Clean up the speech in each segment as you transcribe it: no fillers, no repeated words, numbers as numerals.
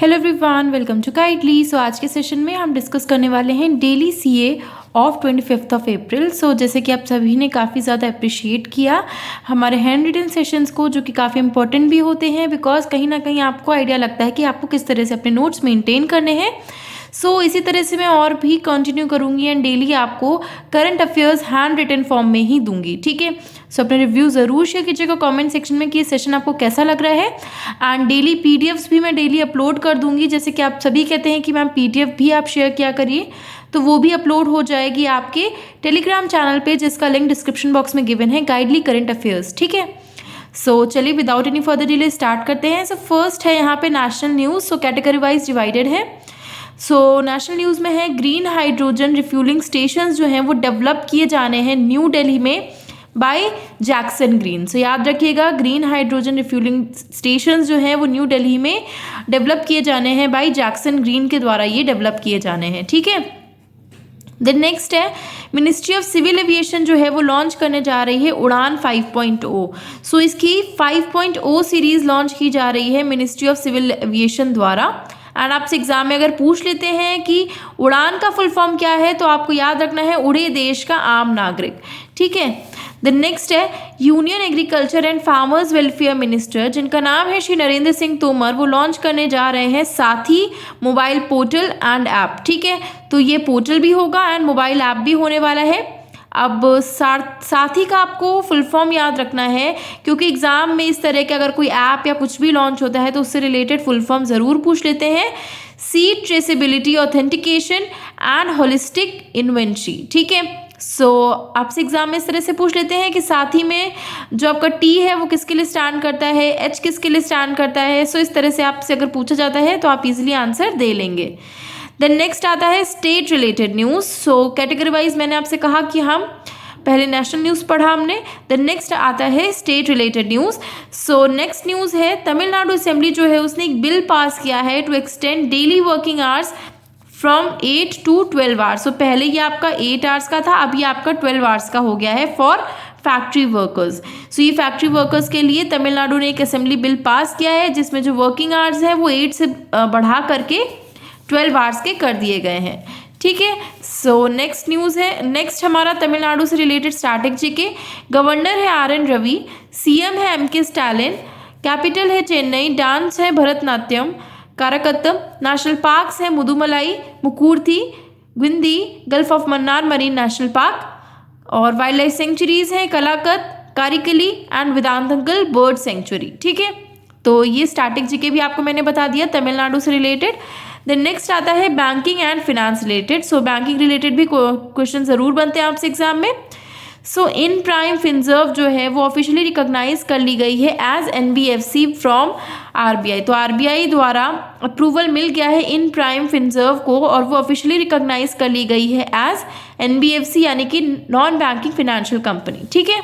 Hello everyone, welcome to Guidely. So आज के session में हम डिस्कस करने वाले हैं डेली सीए ऑफ 25 अप्रैल। सो जैसे कि आप सभी ने काफ़ी ज़्यादा अप्रिशिएट किया हमारे हैंड रिटन सेशंस को, जो कि काफ़ी इंपॉर्टेंट भी होते हैं बिकॉज कहीं ना कहीं आपको आइडिया लगता है कि आपको किस तरह से अपने नोट्स मेंटेन करने हैं। सो इसी तरह से मैं और भी कंटिन्यू करूँगी एंड डेली आपको current affairs hand written form में ही दूंगी, ठीक है। सो अपने रिव्यू ज़रूर शेयर कीजिएगा कमेंट सेक्शन में कि ये सेशन आपको कैसा लग रहा है। एंड डेली पीडीएफ्स भी मैं डेली अपलोड कर दूंगी। जैसे कि आप सभी कहते हैं कि मैम पीडीएफ भी आप शेयर किया करिए, तो वो भी अपलोड हो जाएगी आपके टेलीग्राम चैनल पे, जिसका लिंक डिस्क्रिप्शन बॉक्स में गिवन है, गाइडली करंट अफेयर्स, ठीक है। सो चलिए without any further delay start करते हैं। सो फर्स्ट है यहाँ पे national news. So category wise divided है। सो नेशनल न्यूज़ में है ग्रीन हाइड्रोजन रिफ्यूलिंग स्टेशंस जो हैं वो डेवलप किए जाने हैं न्यू दिल्ली में बाय जैक्सन ग्रीन। सो याद रखिएगा, ग्रीन हाइड्रोजन रिफ्यूलिंग स्टेशंस जो हैं वो न्यू दिल्ली में डेवलप किए जाने हैं बाय जैक्सन ग्रीन के द्वारा, ये डेवलप किए जाने हैं, ठीक है। देन नेक्स्ट है मिनिस्ट्री ऑफ सिविल एविएशन जो है वो लॉन्च करने जा रही है उड़ान 5.0। सो इसकी 5.0 सीरीज लॉन्च की जा रही है मिनिस्ट्री ऑफ सिविल एविएशन द्वारा। एंड आपसे एग्जाम में अगर पूछ लेते हैं कि उड़ान का फुल फॉर्म क्या है, तो आपको याद रखना है उड़े देश का आम नागरिक, ठीक है। द नेक्स्ट है union agriculture and farmers welfare minister, जिनका नाम है श्री नरेंद्र सिंह तोमर, वो लॉन्च करने जा रहे हैं साथी मोबाइल पोर्टल एंड ऐप, ठीक है। तो ये पोर्टल भी होगा एंड मोबाइल ऐप भी होने वाला है। अब साथी का आपको फुल फॉर्म याद रखना है, क्योंकि एग्जाम में इस तरह के अगर कोई ऐप या कुछ भी लॉन्च होता है तो उससे रिलेटेड फुल फॉर्म ज़रूर पूछ लेते हैं। Seed traceability authentication and holistic inventory, ठीक है। सो आपसे एग्जाम में इस तरह से पूछ लेते हैं कि साथी में जो आपका टी है वो किसके लिए स्टैंड करता है, एच किसके लिए स्टैंड करता है। सो इस तरह से आपसे अगर पूछा जाता है तो आप इजीली आंसर दे लेंगे। देन नेक्स्ट आता है state related news. So category wise मैंने आपसे कहा कि हम पहले नेशनल न्यूज़ पढ़ा हमने, देन नेक्स्ट आता है state related news. So next news है तमिलनाडु असेंबली जो है उसने एक बिल पास किया है to extend daily working hours from 8 to 12 hours. So पहले ये आपका 8 आवर्स का था, अब ये आपका 12 आवर्स का हो गया है फॉर फैक्ट्री वर्कर्स। सो ये फैक्ट्री वर्कर्स के लिए तमिलनाडु ने एक असेंबली बिल पास किया है, जिसमें जो वर्किंग आवर्स है वो 8 से बढ़ा करके 12 आवर्स के कर दिए गए हैं, ठीक है। सो नेक्स्ट न्यूज़ है, नेक्स्ट हमारा तमिलनाडु से रिलेटेड स्टैटिक जीके। गवर्नर है आर.एन. रवि, सीएम है एम.के. स्टालिन, कैपिटल है चेन्नई, डांस है भरतनाट्यम, काराकत्तम, नेशनल पार्क्स है Mudumalai, Mukurthi, Gundi, gulf of Mannar marine national park, और वाइल्ड लाइफ सेंचुरीज हैं कलाकत, कारिकली एंड वेदांतंगल बर्ड सेंचुरी, ठीक है। तो ये स्टैटिक जीके भी आपको मैंने बता दिया तमिलनाडु से रिलेटेड। देन नेक्स्ट आता है banking and finance related. So banking related भी क्वेश्चन ज़रूर बनते हैं आपसे एग्जाम में। सो इन प्राइम फिनजर्व जो है वो ऑफिशियली रिकॉग्नाइज कर ली गई है एज एनबीएफसी फ्रॉम आरबीआई। तो आरबीआई द्वारा अप्रूवल मिल गया है इन प्राइम फिनजर्व को, और वो ऑफिशियली रिकॉग्नाइज कर ली गई है एज एनबीएफसी, यानी कि नॉन बैंकिंग फाइनेंशियल कंपनी, ठीक है।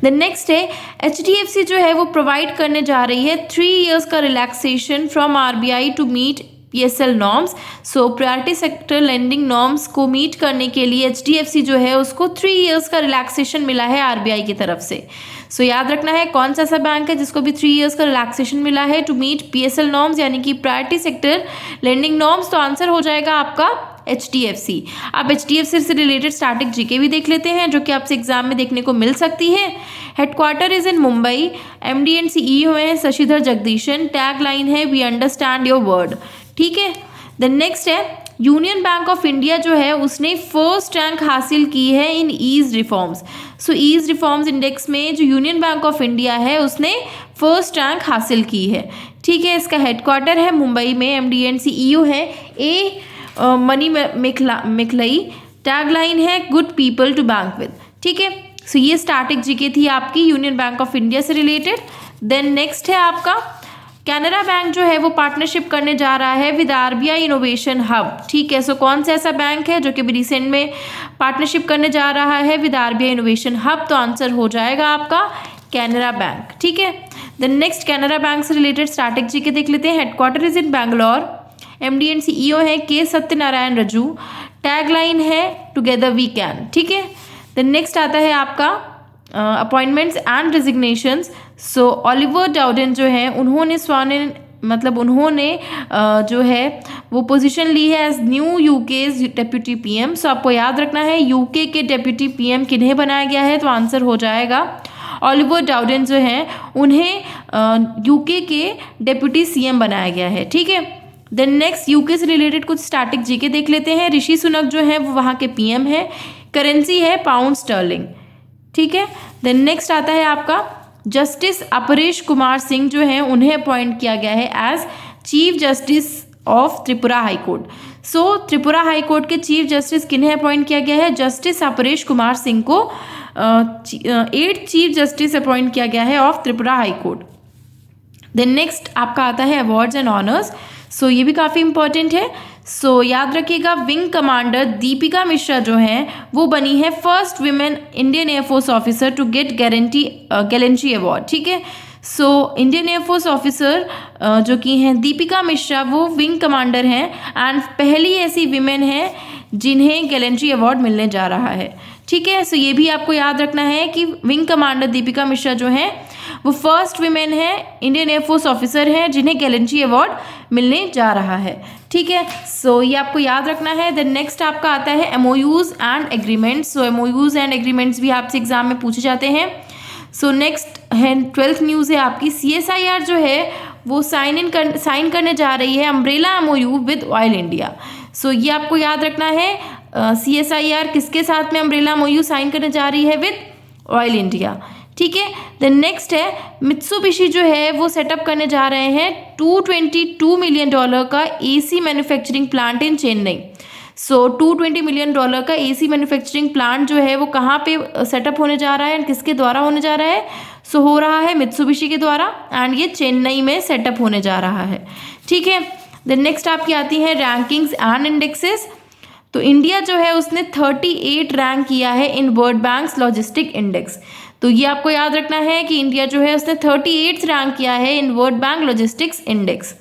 देन नेक्स्ट है एचडीएफसी जो है वो प्रोवाइड करने जा रही है 3 years का relaxation from RBI to meet PSL norms. So priority sector lending norms को मीट करने के लिए एचडीएफसी जो है उसको 3 years का रिलैक्सेशन मिला है आरबीआई की तरफ से। सो याद रखना है कौन सा ऐसा बैंक है जिसको भी 3 years का रिलैक्सेशन मिला है टू मीट पीएसएल नॉर्म्स, यानी कि प्रायोरिटी सेक्टर लेंडिंग नॉर्म्स। तो आंसर हो जाएगा आपका एचडीएफसी। अब एचडीएफसी से रिलेटेड स्टैटिक जीके भी देख लेते हैं, जो कि आपसे एग्जाम में देखने को मिल सकती है। Headquarter is in Mumbai, MD and CEO है शशिधर जगदीशन, टैग लाइन है वी अंडरस्टैंड योर वर्ड, ठीक है। देन नेक्स्ट है यूनियन बैंक ऑफ इंडिया जो है उसने फर्स्ट रैंक हासिल की है in ease reforms. So ease reforms index में जो यूनियन बैंक ऑफ इंडिया है उसने फर्स्ट रैंक हासिल की है, ठीक है। इसका हेडक्वार्टर है मुंबई में, एमडी एंड सीईओ है ए मनी मिखलई, टैगलाइन है good people to bank with, ठीक है। सो ये स्टैटिक जीके थी आपकी यूनियन बैंक ऑफ इंडिया से रिलेटेड। देन नेक्स्ट है आपका कैनरा बैंक जो है वो पार्टनरशिप करने जा रहा है विद आरबीआई इनोवेशन हब, ठीक है। सो कौन सा ऐसा बैंक है जो कि भी रिसेंट में पार्टनरशिप करने जा रहा है विद आरबीआई इनोवेशन हब, तो आंसर हो जाएगा आपका कैनरा बैंक, ठीक है। देन नेक्स्ट कैनरा बैंक से रिलेटेड स्टैटिक जीके देख लेते हैं। Headquarter is in Bangalore, MD and CEO है के सत्यनारायण रजू, टैगलाइन है टुगेदर वी कैन, ठीक है। देन नेक्स्ट आता है आपका appointments and resignations. So Oliver Dowden जो है उन्होंने मतलब उन्होंने जो है वो पोजीशन ली है as new UK's deputy PM. So आपको याद रखना है यूके के डेप्यूटी पीएम किन्हें बनाया गया है, तो आंसर हो जाएगा ओलिवर डाउडेन जो हैं उन्हें यूके के डेप्यूटी सीएम बनाया गया है। ठीक है, देन नेक्स्ट यूके से रिलेटेड कुछ स्टैटिक जीके देख लेते हैं। ऋषि सुनक जो है वो वहाँ के पीएम है, करेंसी है पाउंड स्टर्लिंग। ठीक है, देन नेक्स्ट आता है आपका जस्टिस अपरेश कुमार सिंह जो हैं उन्हें अपॉइंट किया गया है as chief justice of Tripura high court. So Tripura high court के चीफ जस्टिस किन्हें अपॉइंट किया गया है, जस्टिस अपरेश कुमार सिंह को 8th चीफ जस्टिस अपॉइंट किया गया है of Tripura high court. Then next आपका आता है अवार्ड्स एंड ऑनर्स। सो ये भी काफ़ी इंपॉर्टेंट है। सो याद रखिएगा विंग कमांडर दीपिका मिश्रा जो हैं वो बनी है first women Indian air force officer to get gallantry award. ठीक है, सो इंडियन एयरफोर्स ऑफिसर जो कि हैं दीपिका मिश्रा वो विंग कमांडर हैं एंड पहली ऐसी विमेन है जिन्हें गैलेंट्री अवार्ड मिलने जा रहा है। ठीक है, सो ये भी आपको याद रखना है कि विंग कमांडर दीपिका मिश्रा जो हैं वो फर्स्ट विमेन है इंडियन एयरफोर्स ऑफिसर हैं जिन्हें गैलेंट्री अवार्ड मिलने जा रहा है। ठीक है, सो ये आपको याद रखना है। देन नेक्स्ट आपका आता है MoUs and agreements. So MoUs and agreements भी आपसे एग्जाम में पूछे जाते हैं। सो नेक्स्ट है 12th न्यूज़ है आपकी CSIR जो है वो साइन करने जा रही है umbrella MoU with oil India. So ये आपको याद रखना है CSIR किसके साथ में अम्ब्रेला एमओयू साइन करने जा रही है विद ऑयल इंडिया। ठीक है, देन नेक्स्ट है मित्सुबिशी जो है वो सेटअप करने जा रहे हैं $222 मिलियन का AC manufacturing plant in Chennai. So $220 million का AC मैन्युफैक्चरिंग प्लांट जो है वो कहाँ पे सेटअप होने जा रहा है एंड किसके द्वारा होने जा रहा है, सो हो रहा है मित्सुबिशी के द्वारा एंड ये चेन्नई में सेटअप होने जा रहा है। ठीक है, देन नेक्स्ट आपकी आती है रैंकिंग्स एंड इंडेक्सेस। तो इंडिया जो है उसने 38 रैंक किया है in world banks logistic index. तो ये आपको याद रखना है कि इंडिया जो है उसने 38th रैंक किया है in world bank logistics index.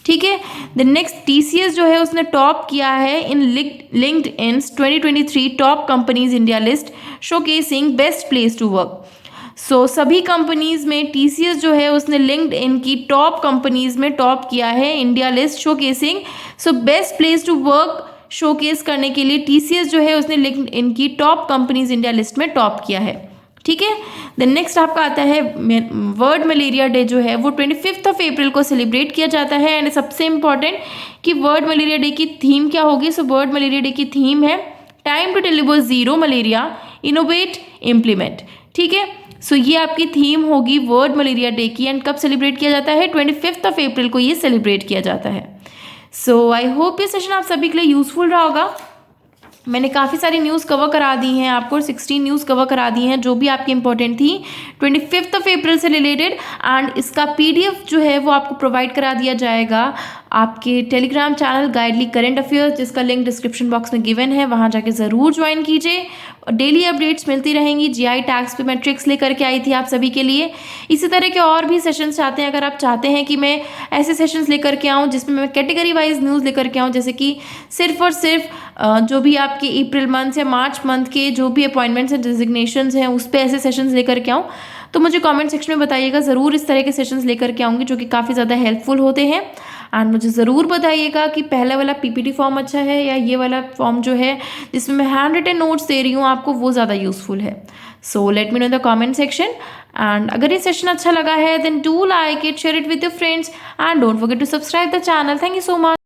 ठीक है, देन नेक्स्ट TCS जो है उसने टॉप किया है in LinkedIn's 2023 top companies India list showcasing best place to work. So सभी कंपनीज में TCS जो है उसने लिंक्डइन की टॉप कंपनीज में टॉप किया है India list showcasing. So best place to work showcase करने के लिए TCS जो है उसने लिंक्डइन की टॉप कंपनीज इंडिया लिस्ट में टॉप किया है। ठीक है, देन नेक्स्ट आपका आता है वर्ल्ड मलेरिया डे जो है वो 25th ऑफ अप्रैल को सेलिब्रेट किया जाता है एंड सबसे इम्पॉर्टेंट कि वर्ल्ड मलेरिया डे की थीम क्या होगी। सो वर्ल्ड मलेरिया डे की थीम है time to deliver zero malaria innovate implement. ठीक है, सो ये आपकी थीम होगी वर्ल्ड मलेरिया डे की एंड कब सेलिब्रेट किया जाता है, 25th ऑफ अप्रैल को ये सेलिब्रेट किया जाता है। सो आई होप ये सेशन आप सभी के लिए यूजफुल रहा होगा। मैंने काफ़ी सारी न्यूज़ कवर करा दी हैं आपको, 16 न्यूज़ कवर करा दी हैं जो भी आपकी इंपॉर्टेंट थी 25th ऑफ अप्रैल से रिलेटेड एंड इसका PDF जो है वो आपको प्रोवाइड करा दिया जाएगा आपके टेलीग्राम चैनल गाइडली करंट अफेयर्स, जिसका लिंक डिस्क्रिप्शन बॉक्स में गिवन है, वहाँ जाके ज़रूर ज्वाइन कीजिए। डेली अपडेट्स मिलती रहेंगी। GI टैक्स पे मैं ट्रिक्स लेकर के आई थी आप सभी के लिए। इसी तरह के और भी सेशंस चाहते हैं, अगर आप चाहते हैं कि मैं ऐसे सेशंस लेकर के आऊँ जिसमें मैं कैटेगरी वाइज न्यूज़ लेकर के आऊँ, जैसे कि सिर्फ और सिर्फ जो भी आपके अप्रैल मंथ या मार्च मंथ के जो भी अपॉइंटमेंट्स एंड डिजिग्नेशंस हैं उस पर ऐसे सेशंस लेकर के आऊँ, तो मुझे कमेंट सेक्शन में बताइएगा। ज़रूर इस तरह के सेशंस लेकर के आऊँगी जो कि काफ़ी ज़्यादा हेल्पफुल होते हैं एंड मुझे ज़रूर बताइएगा कि पहला वाला PPT फॉर्म अच्छा है या ये वाला फॉर्म जो है जिसमें मैं हैंड रिटन नोट्स दे रही हूँ आपको वो ज़्यादा यूज़फुल है। So let me know the comment section and अगर ये सेशन अच्छा लगा है then do like it, share it with your friends and don't forget to subscribe the channel. Thank you so much.